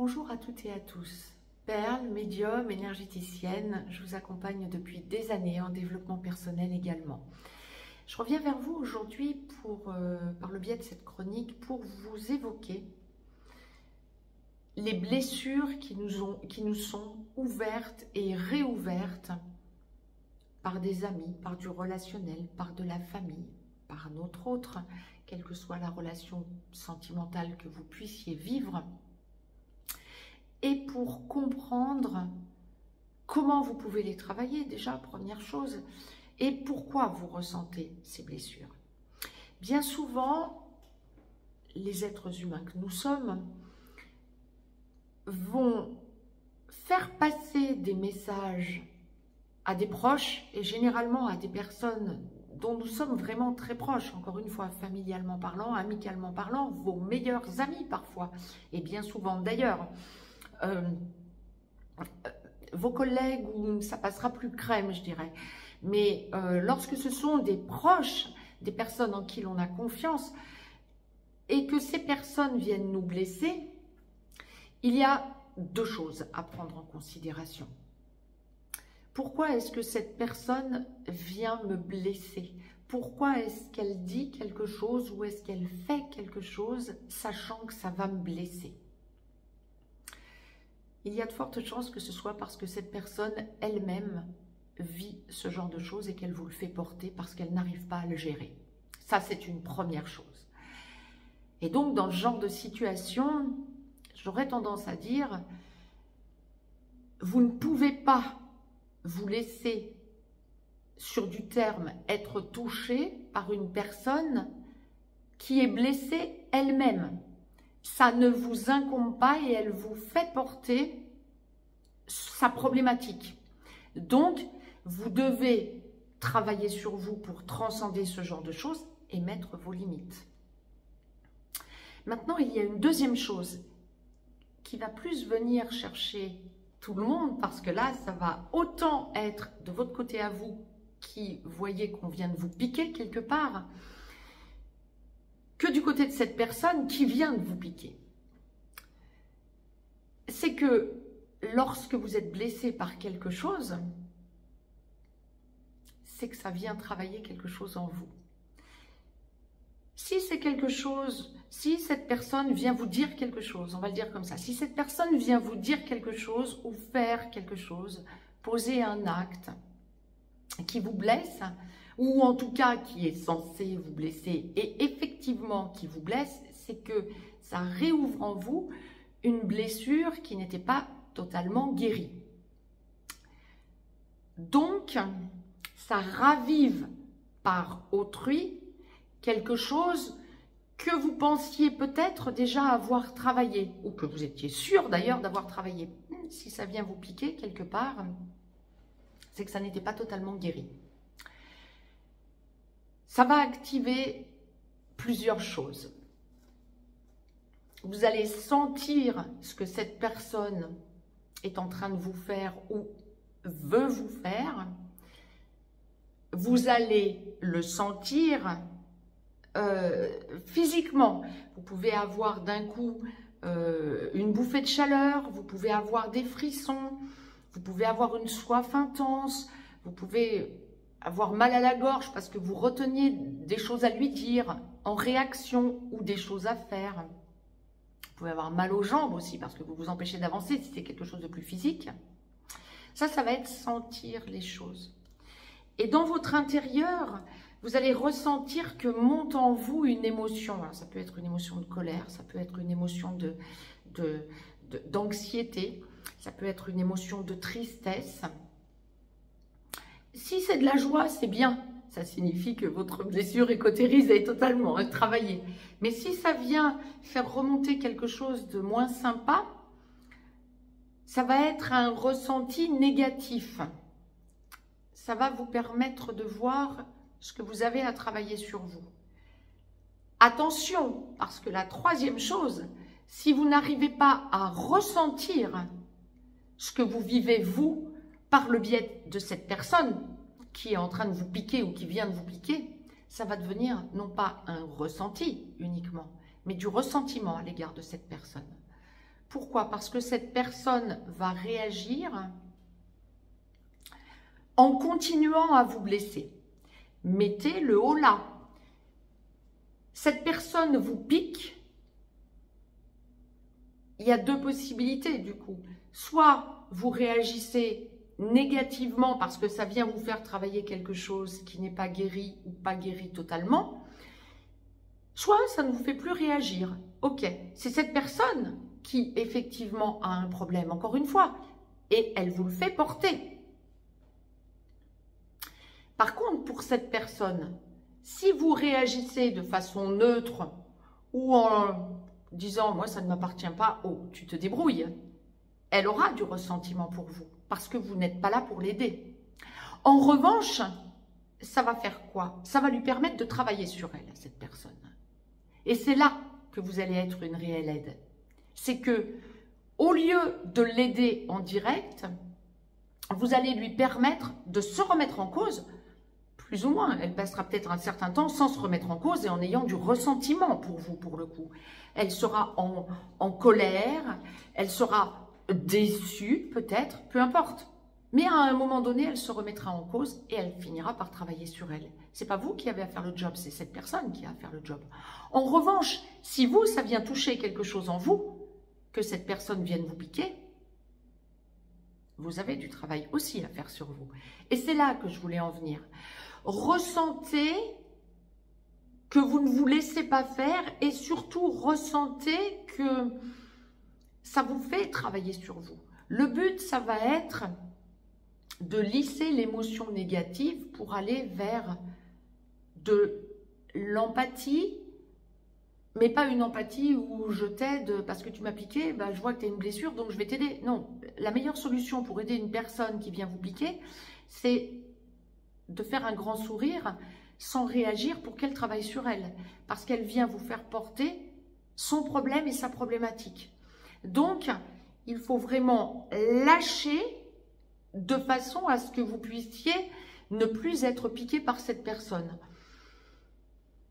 Bonjour à toutes et à tous. Perle, médium, énergéticienne, je vous accompagne depuis des années en développement personnel également. Je reviens vers vous aujourd'hui par le biais de cette chronique pour vous évoquer les blessures qui nous sont ouvertes et réouvertes par des amis, par du relationnel, par de la famille, par un autre, quelle que soit la relation sentimentale que vous puissiez vivre, et pour comprendre comment vous pouvez les travailler, déjà, première chose, et pourquoi vous ressentez ces blessures. Bien souvent, les êtres humains que nous sommes vont faire passer des messages à des proches et généralement à des personnes dont nous sommes vraiment très proches, encore une fois, familialement parlant, amicalement parlant, vos meilleurs amis parfois, et bien souvent d'ailleurs, vos collègues, où ça passera plus crème, je dirais. Mais lorsque ce sont des proches, des personnes en qui l'on a confiance, et que ces personnes viennent nous blesser, il y a deux choses à prendre en considération. Pourquoi est-ce que cette personne vient me blesser? Pourquoi est-ce qu'elle dit quelque chose ou est-ce qu'elle fait quelque chose sachant que ça va me blesser? Il y a de fortes chances que ce soit parce que cette personne elle-même vit ce genre de choses et qu'elle vous le fait porter parce qu'elle n'arrive pas à le gérer. Ça, c'est une première chose. Et donc, dans ce genre de situation, j'aurais tendance à dire, vous ne pouvez pas vous laisser, sur du terme, être touché par une personne qui est blessée elle-même. Ça ne vous incombe pas et elle vous fait porter sa problématique. Donc, vous devez travailler sur vous pour transcender ce genre de choses et mettre vos limites. Maintenant, il y a une deuxième chose qui va plus venir chercher tout le monde, parce que là, ça va autant être de votre côté à vous qui voyez qu'on vient de vous piquer quelque part, que du côté de cette personne qui vient de vous piquer. C'est que lorsque vous êtes blessé par quelque chose, c'est que ça vient travailler quelque chose en vous. Si c'est quelque chose, si cette personne vient vous dire quelque chose, on va le dire comme ça, si cette personne vient vous dire quelque chose ou faire quelque chose, poser un acte qui vous blesse, ou en tout cas qui est censé vous blesser et effectivement qui vous blesse, c'est que ça réouvre en vous une blessure qui n'était pas totalement guérie. Donc, ça ravive par autrui quelque chose que vous pensiez peut-être déjà avoir travaillé, ou que vous étiez sûr d'ailleurs d'avoir travaillé. Si ça vient vous piquer quelque part, c'est que ça n'était pas totalement guéri. Ça va activer plusieurs choses. Vous allez sentir ce que cette personne est en train de vous faire ou veut vous faire. Vous allez le sentir physiquement. Vous pouvez avoir d'un coup une bouffée de chaleur, vous pouvez avoir des frissons, vous pouvez avoir une soif intense, vous pouvez avoir mal à la gorge parce que vous reteniez des choses à lui dire en réaction ou des choses à faire. Vous pouvez avoir mal aux jambes aussi parce que vous vous empêchez d'avancer si c'est quelque chose de plus physique. Ça va être sentir les choses. Et dans votre intérieur, vous allez ressentir que monte en vous une émotion. Alors, ça peut être une émotion de colère, ça peut être une émotion d'anxiété, ça peut être une émotion de tristesse. Si c'est de la joie, c'est bien. Ça signifie que votre blessure est cautérisée totalement, travaillée. Mais si ça vient faire remonter quelque chose de moins sympa, ça va être un ressenti négatif. Ça va vous permettre de voir ce que vous avez à travailler sur vous. Attention, parce que la troisième chose, si vous n'arrivez pas à ressentir ce que vous vivez vous, par le biais de cette personne qui est en train de vous piquer ou qui vient de vous piquer, ça va devenir non pas un ressenti uniquement, mais du ressentiment à l'égard de cette personne. Pourquoi? Parce que cette personne va réagir en continuant à vous blesser. Mettez le haut là. Cette personne vous pique. Il y a deux possibilités du coup. Soit vous réagissez négativement parce que ça vient vous faire travailler quelque chose qui n'est pas guéri ou pas guéri totalement. Soit ça ne vous fait plus réagir. Ok, c'est cette personne qui effectivement a un problème, encore une fois, et elle vous le fait porter. Par contre, pour cette personne, si vous réagissez de façon neutre ou en disant « moi ça ne m'appartient pas », oh, tu te débrouilles, elle aura du ressentiment pour vous parce que vous n'êtes pas là pour l'aider. En revanche, ça va faire quoi? Ça va lui permettre de travailler sur elle, cette personne. Et c'est là que vous allez être une réelle aide. C'est que, au lieu de l'aider en direct, vous allez lui permettre de se remettre en cause, plus ou moins. Elle passera peut-être un certain temps sans se remettre en cause et en ayant du ressentiment pour vous, pour le coup. Elle sera en colère, elle sera déçue peut-être, peu importe. Mais à un moment donné, elle se remettra en cause et elle finira par travailler sur elle. C'est pas vous qui avez à faire le job, c'est cette personne qui a à faire le job. En revanche, si vous, ça vient toucher quelque chose en vous, que cette personne vienne vous piquer, vous avez du travail aussi à faire sur vous. Et c'est là que je voulais en venir. Ressentez que vous ne vous laissez pas faire et surtout ressentez que ça vous fait travailler sur vous. Le but, ça va être de lisser l'émotion négative pour aller vers de l'empathie, mais pas une empathie où je t'aide parce que tu m'as piqué, bah, je vois que tu as une blessure, donc je vais t'aider. Non, la meilleure solution pour aider une personne qui vient vous piquer, c'est de faire un grand sourire sans réagir pour qu'elle travaille sur elle, parce qu'elle vient vous faire porter son problème et sa problématique. Donc, il faut vraiment lâcher de façon à ce que vous puissiez ne plus être piqué par cette personne.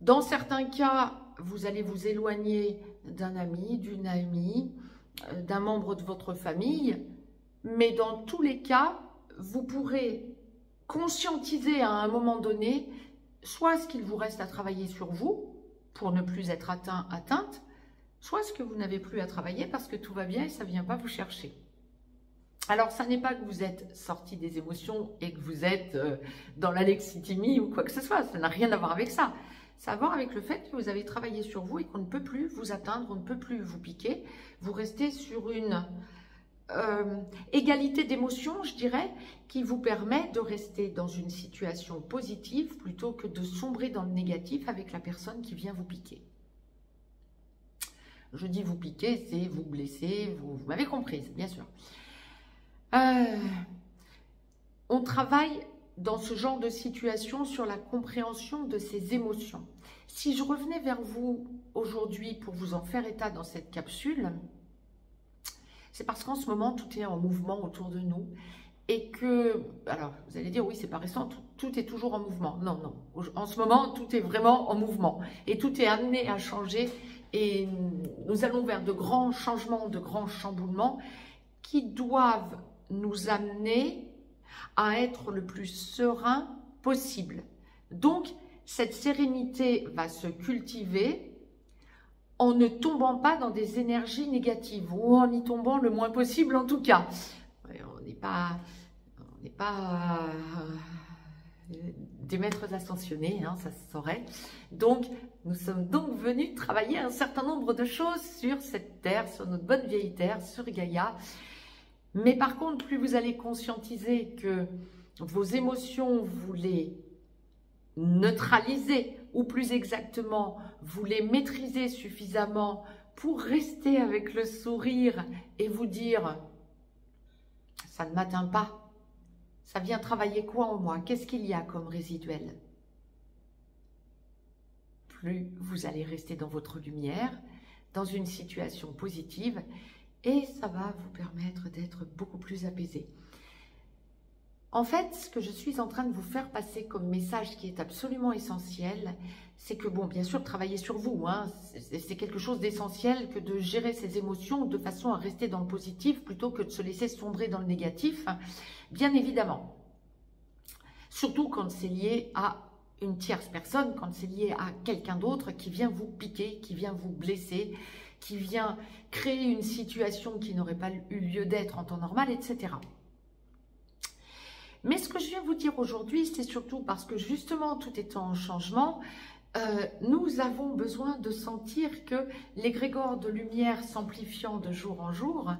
Dans certains cas, vous allez vous éloigner d'un ami, d'une amie, d'un membre de votre famille, mais dans tous les cas, vous pourrez conscientiser à un moment donné soit ce qu'il vous reste à travailler sur vous pour ne plus être atteinte, soit ce que vous n'avez plus à travailler parce que tout va bien et ça ne vient pas vous chercher. Alors, ça n'est pas que vous êtes sorti des émotions et que vous êtes dans l'alexithymie ou quoi que ce soit. Ça n'a rien à voir avec ça. Ça a à voir avec le fait que vous avez travaillé sur vous et qu'on ne peut plus vous atteindre, on ne peut plus vous piquer. Vous restez sur une égalité d'émotions, je dirais, qui vous permet de rester dans une situation positive plutôt que de sombrer dans le négatif avec la personne qui vient vous piquer. Je dis vous piquer, c'est vous blesser, vous m'avez compris, bien sûr. On travaille dans ce genre de situation sur la compréhension de ses émotions. Si je revenais vers vous aujourd'hui pour vous en faire état dans cette capsule, c'est parce qu'en ce moment, tout est en mouvement autour de nous et que, alors vous allez dire, oui, c'est pas récent, tout est toujours en mouvement. Non, non, en ce moment, tout est vraiment en mouvement et tout est amené à changer et nous allons vers de grands changements, de grands chamboulements qui doivent nous amener à être le plus serein possible. Donc, cette sérénité va se cultiver en ne tombant pas dans des énergies négatives ou en y tombant le moins possible en tout cas. On n'est pas des maîtres ascensionnés, hein, ça se saurait. Donc, nous sommes donc venus travailler un certain nombre de choses sur cette terre, sur notre bonne vieille terre, sur Gaïa. Mais par contre, plus vous allez conscientiser que vos émotions, vous les neutralisez, ou plus exactement, vous les maîtrisez suffisamment pour rester avec le sourire et vous dire « ça ne m'atteint pas, ça vient travailler quoi en moi, qu'est-ce qu'il y a comme résiduel ?» Plus vous allez rester dans votre lumière, dans une situation positive, et ça va vous permettre d'être beaucoup plus apaisé. En fait, ce que je suis en train de vous faire passer comme message qui est absolument essentiel, c'est que, bon, bien sûr, travailler sur vous, hein, c'est quelque chose d'essentiel que de gérer ses émotions de façon à rester dans le positif plutôt que de se laisser sombrer dans le négatif, bien évidemment. Surtout quand c'est lié à une tierce personne, quand c'est lié à quelqu'un d'autre qui vient vous piquer, qui vient vous blesser, qui vient créer une situation qui n'aurait pas eu lieu d'être en temps normal, etc. Mais ce que je viens vous dire aujourd'hui, c'est surtout parce que justement, tout étant en changement, nous avons besoin de sentir que l'égrégore de lumière s'amplifiant de jour en jour,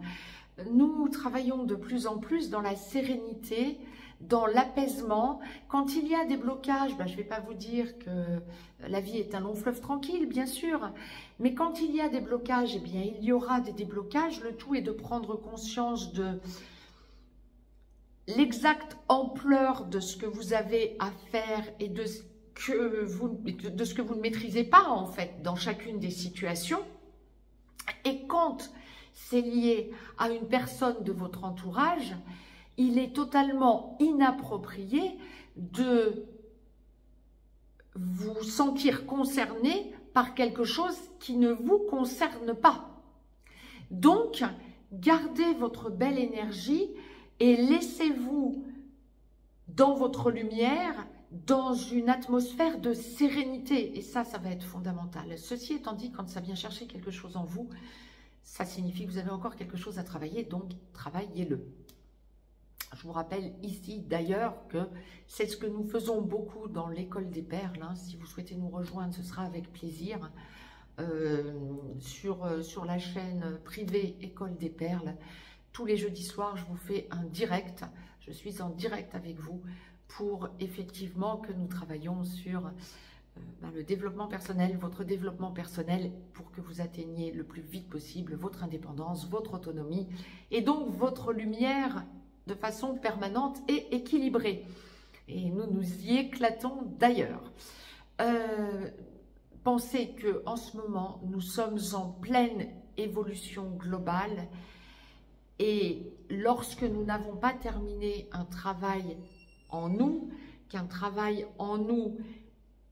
nous travaillons de plus en plus dans la sérénité, dans l'apaisement. Quand il y a des blocages, je ne vais pas vous dire que la vie est un long fleuve tranquille, bien sûr, mais quand il y a des blocages, eh bien, il y aura des déblocages. Le tout est de prendre conscience de l'exacte ampleur de ce que vous avez à faire et de ce que vous ne maîtrisez pas, en fait, dans chacune des situations. Et quand c'est lié à une personne de votre entourage, il est totalement inapproprié de vous sentir concerné par quelque chose qui ne vous concerne pas. Donc, gardez votre belle énergie et laissez-vous dans votre lumière, dans une atmosphère de sérénité. Et ça va être fondamental. Ceci étant dit, quand ça vient chercher quelque chose en vous, ça signifie que vous avez encore quelque chose à travailler, donc travaillez-le. Je vous rappelle ici d'ailleurs que c'est ce que nous faisons beaucoup dans l'école des perles. Hein. Si vous souhaitez nous rejoindre, ce sera avec plaisir. Sur la chaîne privée École des Perles, tous les jeudis soirs, je vous fais un direct. Je suis en direct avec vous pour effectivement que nous travaillions sur le développement personnel, votre développement personnel, pour que vous atteigniez le plus vite possible votre indépendance, votre autonomie et donc votre lumière de façon permanente et équilibrée. Et nous nous y éclatons d'ailleurs. Pensez qu'en ce moment, nous sommes en pleine évolution globale et lorsque nous n'avons pas terminé un travail en nous, qu'un travail en nous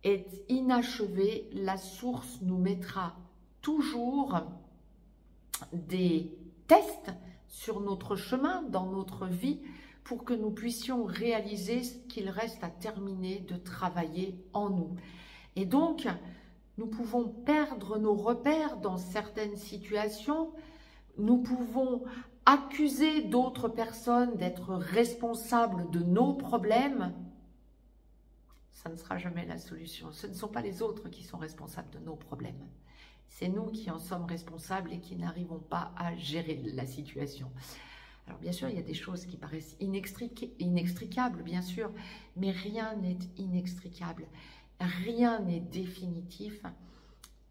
est inachevé, la source nous mettra toujours des tests sur notre chemin, dans notre vie, pour que nous puissions réaliser ce qu'il reste à terminer de travailler en nous. Et donc, nous pouvons perdre nos repères dans certaines situations, nous pouvons accuser d'autres personnes d'être responsables de nos problèmes. Ça ne sera jamais la solution. Ce ne sont pas les autres qui sont responsables de nos problèmes. C'est nous qui en sommes responsables et qui n'arrivons pas à gérer la situation. Alors bien sûr, il y a des choses qui paraissent inextricables, bien sûr, mais rien n'est inextricable. Rien n'est définitif.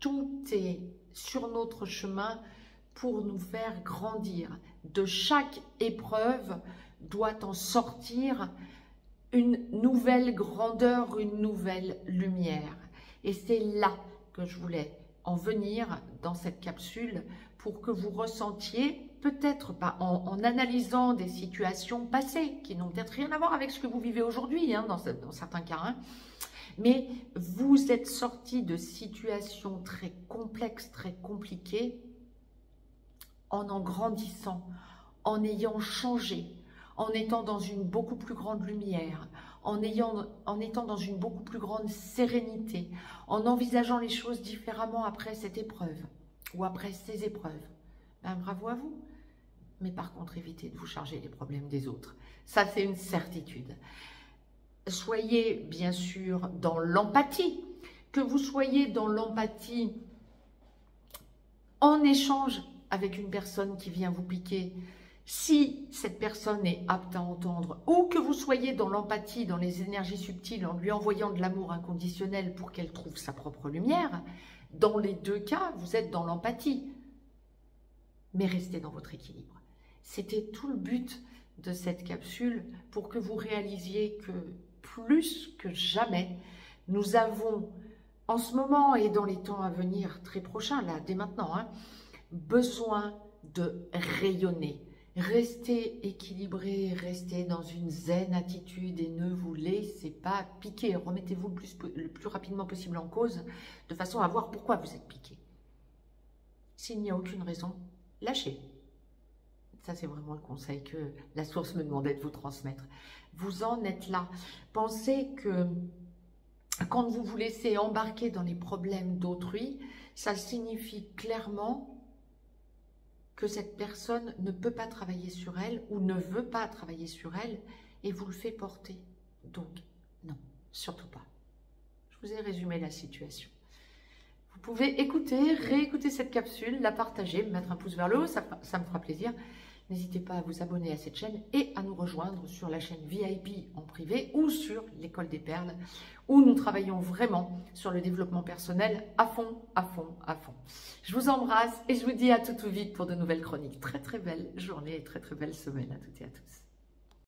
Tout est sur notre chemin pour nous faire grandir. De chaque épreuve doit en sortir une nouvelle grandeur, une nouvelle lumière. Et c'est là que je voulais en venir dans cette capsule pour que vous ressentiez, peut-être pas en analysant des situations passées qui n'ont peut-être rien à voir avec ce que vous vivez aujourd'hui, hein, dans certains cas, hein, mais vous êtes sorti de situations très complexes, très compliquées en grandissant, en ayant changé, en étant dans une beaucoup plus grande lumière, en étant dans une beaucoup plus grande sérénité, en envisageant les choses différemment après cette épreuve ou après ces épreuves. Ben, bravo à vous. Mais par contre, évitez de vous charger des problèmes des autres. Ça, c'est une certitude. Soyez bien sûr dans l'empathie. Que vous soyez dans l'empathie en échange avec une personne qui vient vous piquer, si cette personne est apte à entendre, ou que vous soyez dans l'empathie, dans les énergies subtiles, en lui envoyant de l'amour inconditionnel pour qu'elle trouve sa propre lumière, dans les deux cas, vous êtes dans l'empathie. Mais restez dans votre équilibre. C'était tout le but de cette capsule pour que vous réalisiez que plus que jamais, nous avons en ce moment et dans les temps à venir très prochains, là, dès maintenant, hein, besoin de rayonner. Restez équilibré, restez dans une zen attitude et ne vous laissez pas piquer. Remettez-vous le plus rapidement possible en cause de façon à voir pourquoi vous êtes piqué. S'il n'y a aucune raison, lâchez. Ça, c'est vraiment le conseil que la source me demandait de vous transmettre. Vous en êtes là. Pensez que quand vous vous laissez embarquer dans les problèmes d'autrui, ça signifie clairement que cette personne ne peut pas travailler sur elle ou ne veut pas travailler sur elle et vous le fait porter. Donc, non, surtout pas. Je vous ai résumé la situation. Vous pouvez écouter, réécouter cette capsule, la partager, me mettre un pouce vers le haut, ça me fera plaisir. N'hésitez pas à vous abonner à cette chaîne et à nous rejoindre sur la chaîne VIP en privé ou sur l'École des Perles, où nous travaillons vraiment sur le développement personnel à fond, à fond, à fond. Je vous embrasse et je vous dis à tout vite pour de nouvelles chroniques. Très très belle journée et très très belle semaine à toutes et à tous.